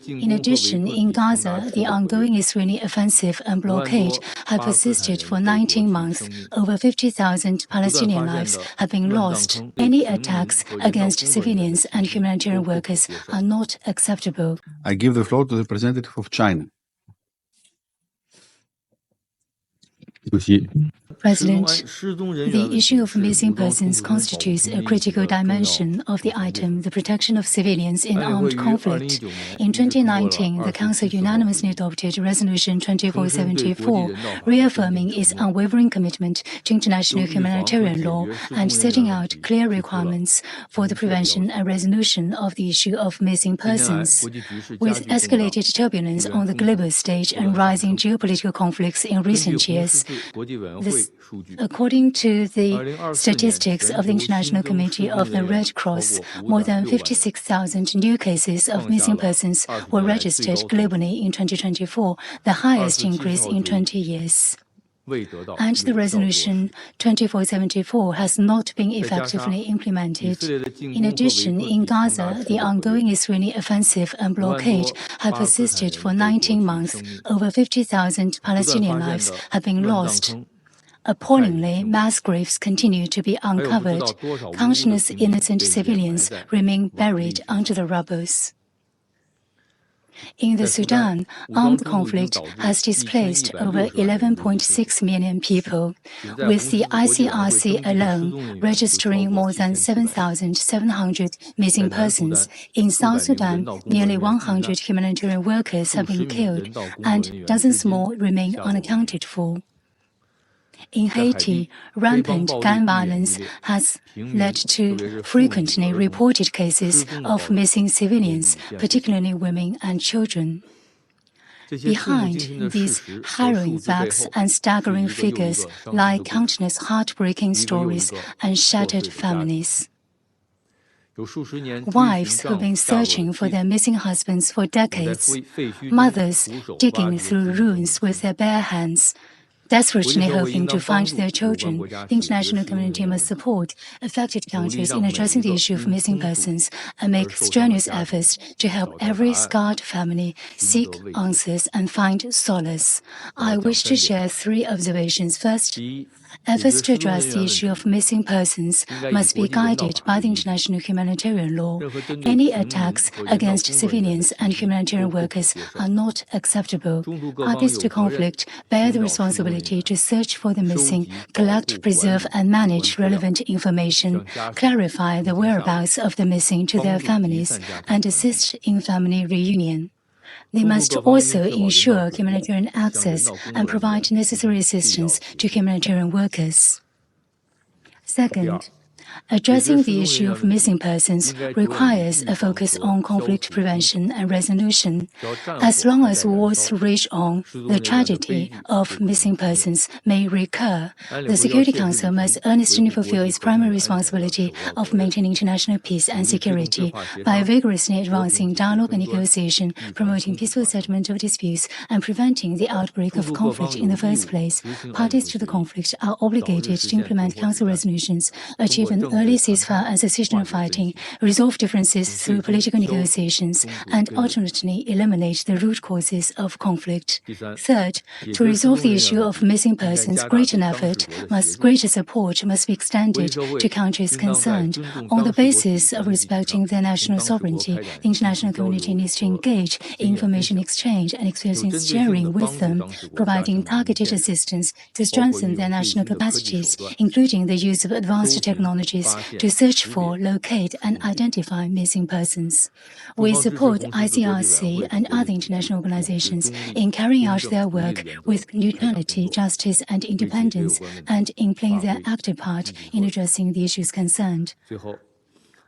In addition, in Gaza, the ongoing Israeli offensive and blockade have persisted for 19 months. Over 50,000 Palestinian lives have been lost. Any attacks against civilians and humanitarian workers are not acceptable. I give the floor to the representative of China. President, the issue of missing persons constitutes a critical dimension of the item, the protection of civilians in armed conflict. In 2019, the Council unanimously adopted Resolution 2474, reaffirming its unwavering commitment to international humanitarian law and setting out clear requirements for the prevention and resolution of the issue of missing persons. With escalated turbulence on the global stage and rising geopolitical conflicts in recent years, according to the statistics of the International Committee of the Red Cross, more than 56,000 new cases of missing persons were registered globally in 2024, the highest increase in 20 years. And the Resolution 2474 has not been effectively implemented. In addition, in Gaza, the ongoing Israeli offensive and blockade have persisted for 19 months. Over 50,000 Palestinian lives have been lost. Appallingly, mass graves continue to be uncovered. Countless innocent civilians remain buried under the rubble. In the Sudan, armed conflict has displaced over 11.6 million people, with the ICRC alone registering more than 7,700 missing persons. In South Sudan, nearly 100 humanitarian workers have been killed, and dozens more remain unaccounted for. In Haiti, rampant gun violence has led to frequently reported cases of missing civilians, particularly women and children. Behind these harrowing facts and staggering figures lie countless heartbreaking stories and shattered families. Wives who've been searching for their missing husbands for decades, mothers digging through ruins with their bare hands, desperately hoping to find their children. The international community must support affected countries in addressing the issue of missing persons and make strenuous efforts to help every scarred family seek answers and find solace. I wish to share 3 observations. First, efforts to address the issue of missing persons must be guided by the international humanitarian law. Any attacks against civilians and humanitarian workers are not acceptable. Parties to conflict bear the responsibility to search for the missing, collect, preserve, and manage relevant information, clarify the whereabouts of the missing to their families, and assist in family reunion. They must also ensure humanitarian access and provide necessary assistance to humanitarian workers. Second, addressing the issue of missing persons requires a focus on conflict prevention and resolution. As long as wars rage on, the tragedy of missing persons may recur. The Security Council must earnestly fulfill its primary responsibility of maintaining international peace and security by vigorously advancing dialogue and negotiation, promoting peaceful settlement of disputes, and preventing the outbreak of conflict in the first place. Parties to the conflict are obligated to implement Council resolutions, achieve an early ceasefire and cessation of fighting, resolve differences through political negotiations, and ultimately eliminate the root causes of conflict. Third, to resolve the issue of missing persons, greater support must be extended to countries concerned. On the basis of respecting their national sovereignty, the international community needs to engage in information exchange and experience sharing with them, providing targeted assistance to strengthen their national capacities, including the use of advanced technologies to search for, locate, and identify missing persons. We support ICRC and other international organizations in carrying out their work with neutrality, justice, and independence, and in playing their active part in addressing the issues concerned.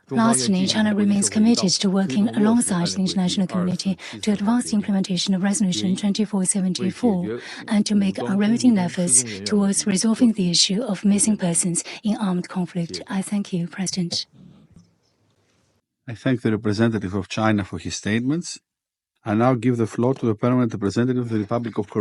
Lastly, China remains committed to working alongside the international community to advance the implementation of Resolution 2474 and to make unremitting efforts towards resolving the issue of missing persons in armed conflict. I thank you, President. I thank the representative of China for his statements. I now give the floor to the permanent representative of the Republic of Korea.